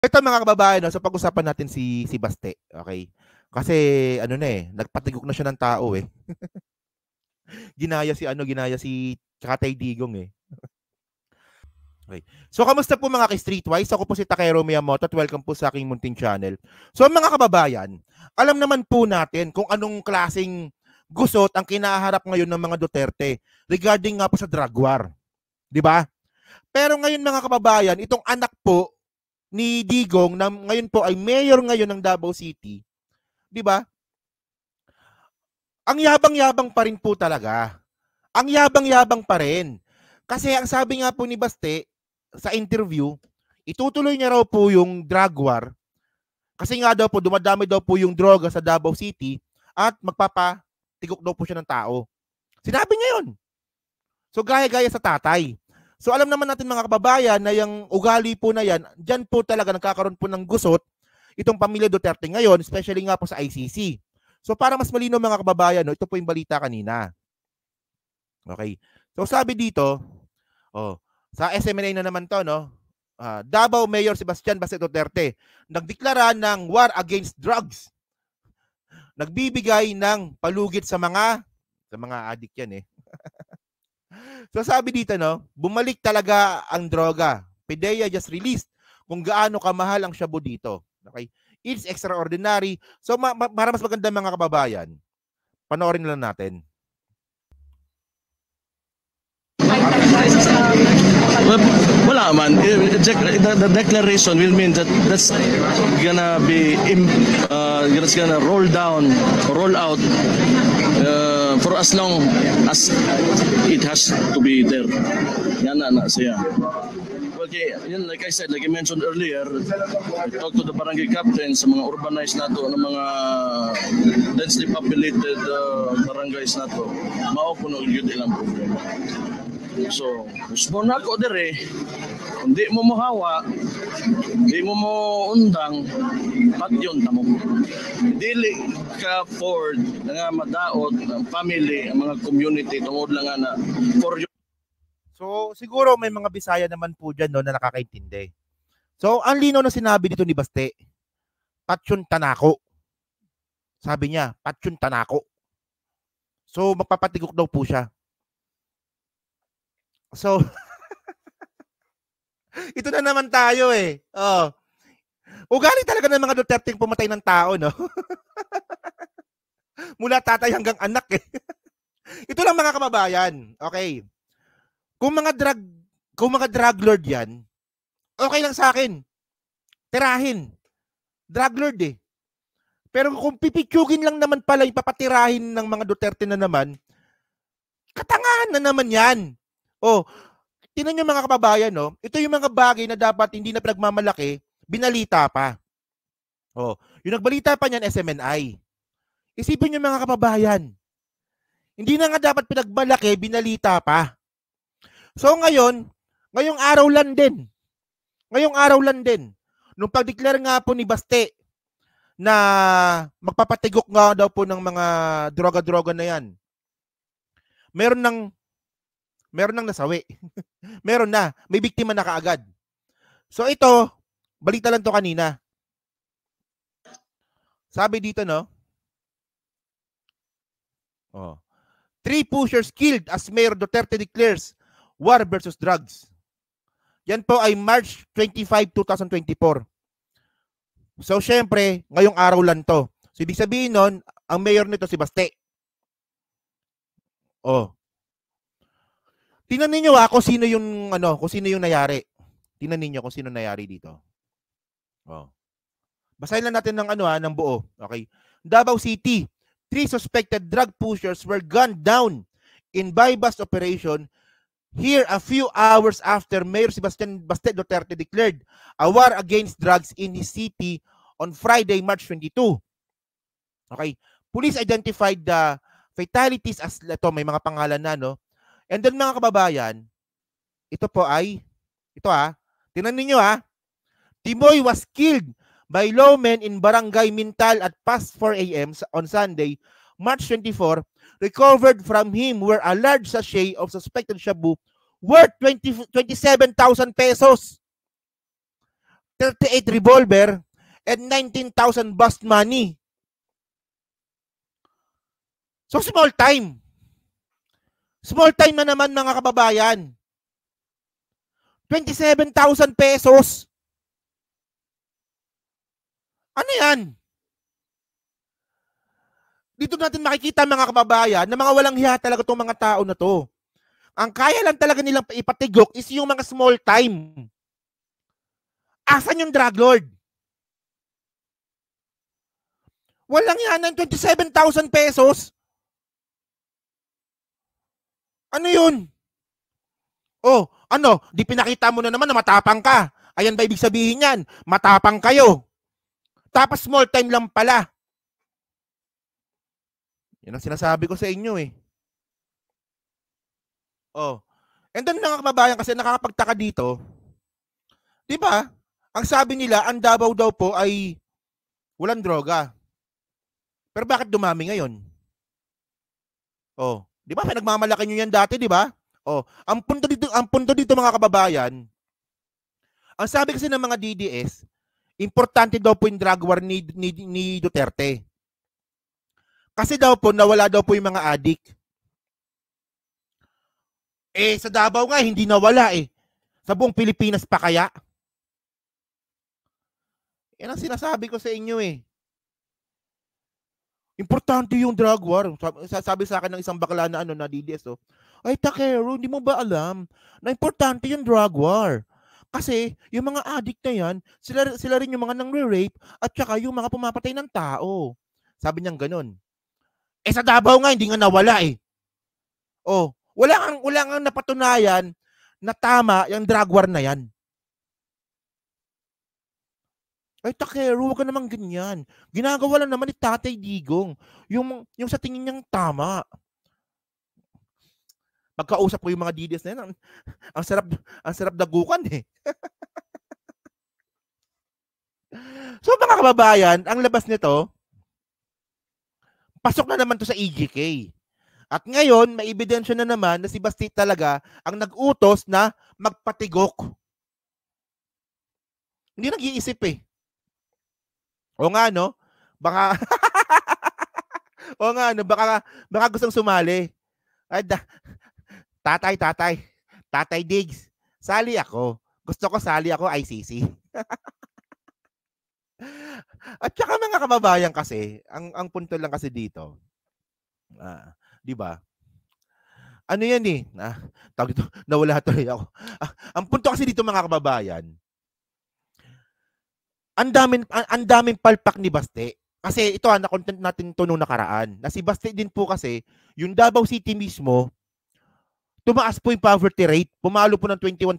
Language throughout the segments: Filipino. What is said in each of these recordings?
Ito mga kababayan, no, sa pag-usapan natin si Baste, okay? Kasi ano na nagpatigok na siya ng tao eh. ginaya si Katay Digong eh. Okay. So kamusta po mga ka-Streetwise? Ako po si Takero Miyamoto at welcome po sa aking munting channel. So mga kababayan, alam naman po natin kung anong klaseng gusot ang kinaharap ngayon ng mga Duterte regarding nga po sa drug war. 'Di ba? Pero ngayon mga kababayan, itong anak po ni Digong na ngayon po ay mayor ngayon ng Davao City, 'di ba? Ang yabang-yabang pa rin po talaga. Ang yabang-yabang pa rin. Kasi ang sabi nga po ni Baste sa interview, itutuloy niya raw po yung drug war kasi nga daw po dumadami daw po yung droga sa Davao City at magpapatigok daw po siya ng tao. Sinabi niya yun. So gaya-gaya sa tatay. So alam naman natin mga kababayan na yung ugali po na yan, dyan po talaga nagkakaroon po ng gusot itong pamilya Duterte ngayon, especially nga po sa ICC. So para mas malino mga kababayan, no, ito po yung balita kanina. Okay. So sabi dito, sa SMNA na naman to, no? Davao Mayor Sebastian Baste Duterte nagdeklara ng war against drugs. Nagbibigay ng palugit sa mga addict yan eh. So sabi dito, no, bumalik talaga ang droga. PDEA just released kung gaano kamahal ang shabu dito. Okay? It's extraordinary. So para mas maganda mga kababayan, panoorin lang natin. Wala man. The declaration will mean that that's gonna be it's gonna roll out for as long as it has to be there. Yan na siya. Okay, yun, like I said, like I mentioned earlier, I talked to the barangay captains sa mga urbanized nato ng mga densely populated barangays nato. Mao puno gyud ilang problema. So, gusto na ako dire, kung di mo mahawa, di mo undang, pat yun tamo. Dili ka afford nga madaot ng family, ang mga community, tungod lang na for you. So, siguro may mga Bisaya naman po dyan no, na nakakaintindi. So, ang lino na sinabi dito ni Baste, patsyun tanako. Sabi niya, patsyun tanako. So, magpapatigok daw po siya. So, ito na naman tayo eh. Ugali talaga ng mga Duterte pumatay ng tao, no? Mula tatay hanggang anak eh. Ito lang mga kababayan. Okay. Kung mga drug lord yan, okay lang sa akin. Tirahin. Drug lord eh. Pero kung pipitsugin lang naman pala yung papatirahin ng mga Duterte na naman, katangahan na naman yan. Tingnan nyo mga kababayan, no? Ito yung mga bagay na dapat hindi na pinagmamalaki, binalita pa. Yung nagbalita pa niyan, SMNI. Isipin nyo mga kababayan, hindi na nga dapat pinagmalaki, binalita pa. So ngayong araw lang din, nung pag-declare nga po ni Baste na magpapatigok nga daw po ng mga droga-droga na yan, meron nang nasawi. Meron na. May biktima na kaagad. So ito, balita lang to kanina. Sabi dito, no? 3 pushers killed as Mayor Duterte declares war versus drugs. Yan po ay March 25, 2024. So syempre, ngayong araw lang to. So ibig sabihin nun, ang mayor nito si Baste. Tingnan niyo kung sino yung nangyari. Tingnan niyo kung sino nangyari dito. Basahin lang natin ng buo. Okay. Davao City, 3 suspected drug pushers were gunned down in bypass operation here a few hours after Mayor Sebastian Baste Duterte declared a war against drugs in his city on Friday, March 22. Okay. Police identified the fatalities as may mga pangalan na, no? And then mga kababayan, ito tingnan ninyo Timoy was killed by lawmen in Barangay Mintal at past 4 a.m. on Sunday, March 24. Recovered from him were a large sachet of suspected shabu worth 27,000 pesos. 38 revolver, and 19,000 bust money. So small time. Small time na naman mga kababayan. 27,000 pesos. Ano yan? Dito natin makikita mga kababayan na mga walang hiya talaga itong mga tao na to. Ang kaya lang talaga nilang ipatigok is yung mga small time. Asan yung drug lord? Walang yan ng 27,000 pesos. Ano yun? Oh, ano? Di pinakita mo na naman na matapang ka. Ayan ba ibig sabihin yan? Matapang kayo. Tapos small time lang pala. Yan ang sinasabi ko sa inyo eh. Oh. And then mga kababayan kasi nakakapagtaka dito. 'Di ba? Ang sabi nila, ang Davao daw po ay walang droga. Pero bakit dumami ngayon? Oh, 'di ba? Pinagmamalaki niyo yan dati, 'di ba? Oh, ang punto dito mga kababayan, ang sabi kasi ng mga DDS, importante daw po yung drug war ni Duterte. Kasi daw po nawala daw po yung mga addict. Eh, sa Davao nga, hindi nawala eh. Sa buong Pilipinas pa kaya? Yan ang sinasabi ko sa inyo eh. Importante yung drug war. Sabi sa akin ng isang bakla na na DDS. Oh. Ay, Takero, hindi mo ba alam na importante yung drug war? Kasi yung mga addict na yan, sila rin yung mga nang-rape at saka yung mga pumapatay ng tao. Sabi niyang ganun. Eh, sa Davao nga, hindi nga nawala eh. Oh. Wala kang napatunayan na tama yung drug war na yan. Ay, Takero, huwag ka naman ganyan. Ginagawa lang naman ni Tatay Digong yung sa tingin niyang tama. Pagkausap ko yung mga DDS na yan, ang sarap dagukan eh. So mga kababayan, ang labas nito, pasok na naman to sa EJK. At ngayon, may ebidensya na naman na si Basti talaga ang nag-utos na magpatigok. Hindi nag-iisip eh. O nga, no? Baka, baka gustong sumali. Ay, Tatay Diggs, sali ako. Gusto ko sali ako ICC. At saka mga kababayan kasi, ang punto lang kasi dito, 'di ba? Ano yan eh? Tawag dito, nawala tuloy ako. Ang punto kasi dito mga kababayan, ang daming palpak ni Baste. Kasi ito na-content natin ito nung nakaraan. Na si Baste din po kasi, yung Davao City mismo, tumaas po yung poverty rate. Pumalo po ng 21%.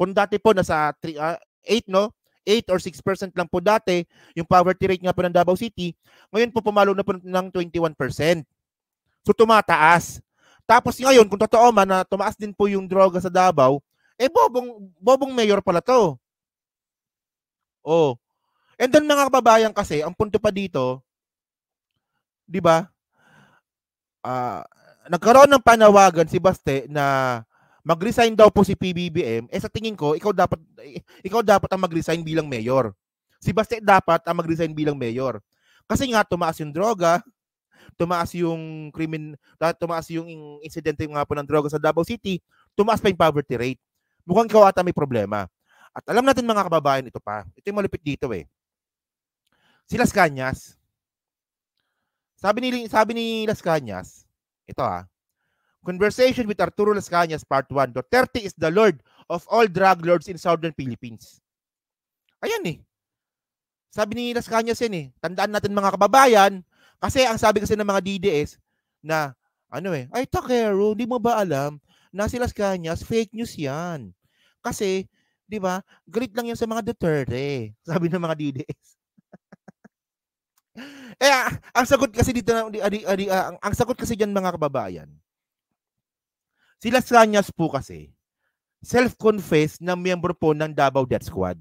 Kung dati po nasa 8, no? 8 or 6% lang po dati yung poverty rate nga po ng Davao City. Ngayon po pumalo na po ng 21%. So tumataas. Tapos ngayon, kung totoo man na tumaas din po yung droga sa Davao, eh bobong mayor pala to. Oh. And then mga kababayan kasi, ang punto pa dito, 'di ba? Nagkaroon ng panawagan si Baste na mag-resign daw po si PBBM. Eh sa tingin ko, ikaw dapat ang mag-resign bilang mayor. Si Baste dapat ang mag-resign bilang mayor. Kasi nga tumaas yung droga, tumaas yung insidente nga po ng droga sa Davao City, tumaas pa yung poverty rate. Mukhang ikaw ata may problema. At alam natin mga kababayan, ito pa. Ito yung malupit dito eh. Si Las Cañas. Sabi ni Las Cañas, ito Conversation with Arturo Las Cañas, Part 1. Duterte is the Lord of all drug lords in Southern Philippines. Ayan eh. Sabi ni Las Cañas yan eh. Tandaan natin mga kababayan, kasi ang sabi kasi ng mga DDS na, ay Takero, di mo ba alam na si Las Cañas, fake news yan. Kasi, di ba, galit lang yan sa mga Duterte. Sabi ng mga DDS. Ang sagot kasi dito, ang sagot kasi dyan mga kababayan, si Las Cañas po kasi, self-confess na miyembro po ng Davao Death Squad.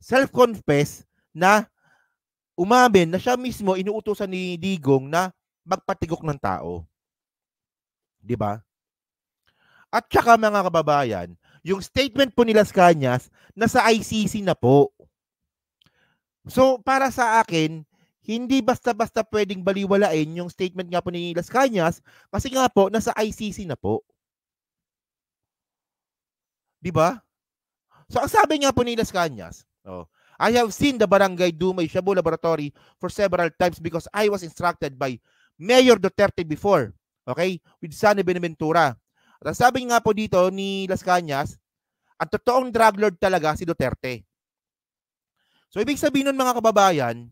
Self-confess na umamin na siya mismo inuutosan ni Digong na magpatigok ng tao. 'Di ba? At saka mga kababayan, yung statement po ni Las Cañas nasa ICC na po. So, para sa akin, hindi basta-basta pwedeng baliwalain yung statement nga po ni Las Cañas kasi nga po, nasa ICC na po. Di ba? So, ang sabi nga po ni Las Cañas, I have seen the Barangay Dumay Shabu Laboratory for several times because I was instructed by Mayor Duterte before, okay, with Sunny Benaventura. At ang sabi nga po dito ni Las Cañas, ang totoong drug lord talaga si Duterte. So, ibig sabihin nun mga kababayan,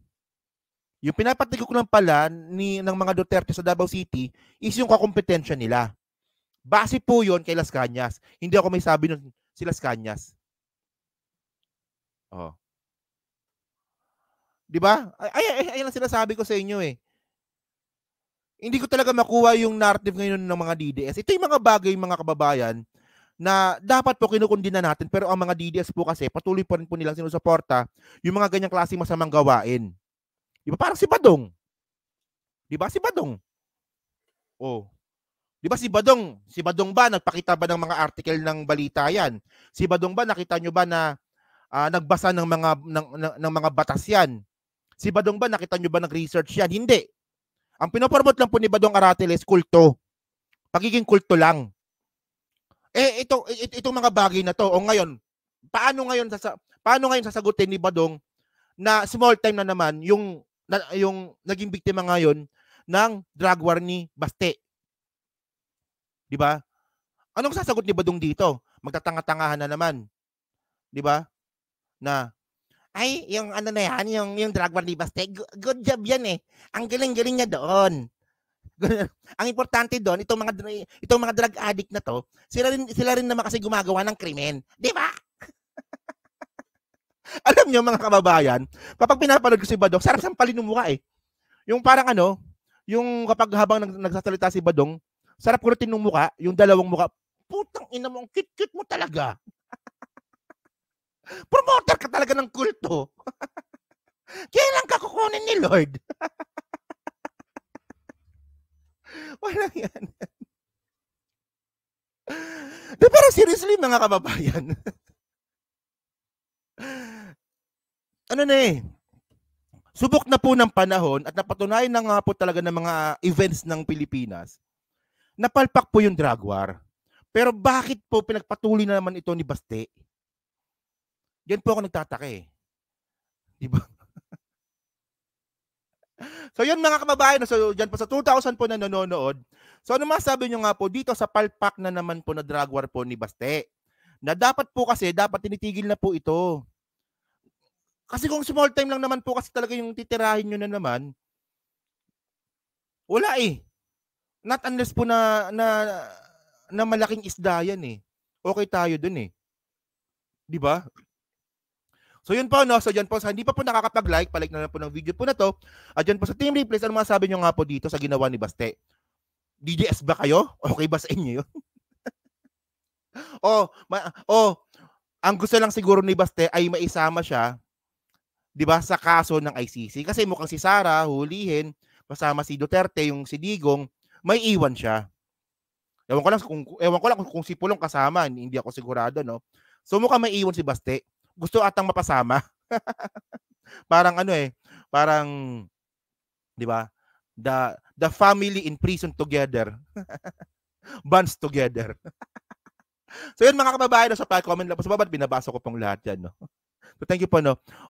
yung pinapatigok lang pala ng mga Duterte sa Davao City is yung kakompetensya nila. Base po yun kay Las Cañas. Hindi ako may sabi nun si Las Cañas. Oh. 'Di ba? Ay lang sinasabi ko sa inyo eh. Hindi ko talaga makuha yung narrative ngayon ng mga DDS. Ito yung mga bagay, mga kababayan, na dapat po kinukundina natin, pero ang mga DDS po kasi patuloy pa rin po nilang sinusuporta yung mga ganyang klaseng masamang gawain. 'Di ba? Parang si Badong. 'Di ba? Si Badong. Oh. 'Di ba si Badong ba nagpakita ba ng mga article ng balita 'yan? Si Badong ba nakita nyo ba na nagbasa ng mga batas 'yan? Si Badong ba nakita nyo ba nag-research 'yan? Hindi. Ang pinopromote lang po ni Badong Aratiles kulto. Pagiging kulto lang. Itong mga bagay na to, o ngayon, paano ngayon sasagutin ni Badong na small time na naman yung naging biktima ngayon ng drug war ni Baste? 'Di ba? Anong sasagot ni Badong dito? Magtatanga-tangahan na naman. 'Di ba? Na ay, yung ano na yan, yung drug war ni Baste, good job yan eh. Ang galing-galing niya doon. Ang importante doon, itong mga drug addict na to, sila rin naman kasi gumagawa ng krimen. Di ba? Alam niyo mga kababayan, kapag pinapanood ko si Badong, sarap sampalin ng mukha eh. Yung parang yung kapag habang nagsasalita si Badong, sarap kurutin ng mukha, yung dalawang mukha, putang ina mo, ang cute-cute mo talaga. Promoter ka talaga ng kulto. Kailan ka kukunin ni Lord? Walang yan. Pero seriously mga kababayan, ano na eh, subok na po ng panahon at napatunayan na nga po talaga ng mga events ng Pilipinas, napalpak po yung drug war. Pero bakit po pinagpatuloy na naman ito ni Baste? Diyan po ako nagtataka eh. Diba? So yun mga kababayan, so diyan po sa 2,000 po na nanonood. So ano masabi nyo nga po dito sa palpak na naman po na drug war po ni Baste? Na dapat tinitigil na po ito. Kasi kung small time lang naman po kasi talaga yung titirahin nyo na naman, wala eh. Not unless po na malaking isda yan eh. Okay tayo dun eh. Di ba? So yun po, no? So dyan po, sa hindi pa po nakakapag-like, palike na lang po ng video po na to. At dyan po sa Team Replays, ano masabi nyo nga po dito sa ginawa ni Baste? DDS ba kayo? Okay ba sa inyo yun? Ang gusto lang siguro ni Baste ay maisama siya, di ba, sa kaso ng ICC. Kasi mukhang si Sara, hulihin, kasama si Duterte, yung si Digong, may iwan siya. Ewan ko lang kung si Pulong kasama, hindi ako sigurado, no? So mukhang may iwan si Baste. Gusto atang mapasama. Parang parang, di ba? The family in prison together. Bonds together. So yun mga kababayan, sa comment lang po sa baba, binabasa ko pong lahat yan, no? So thank you po, no?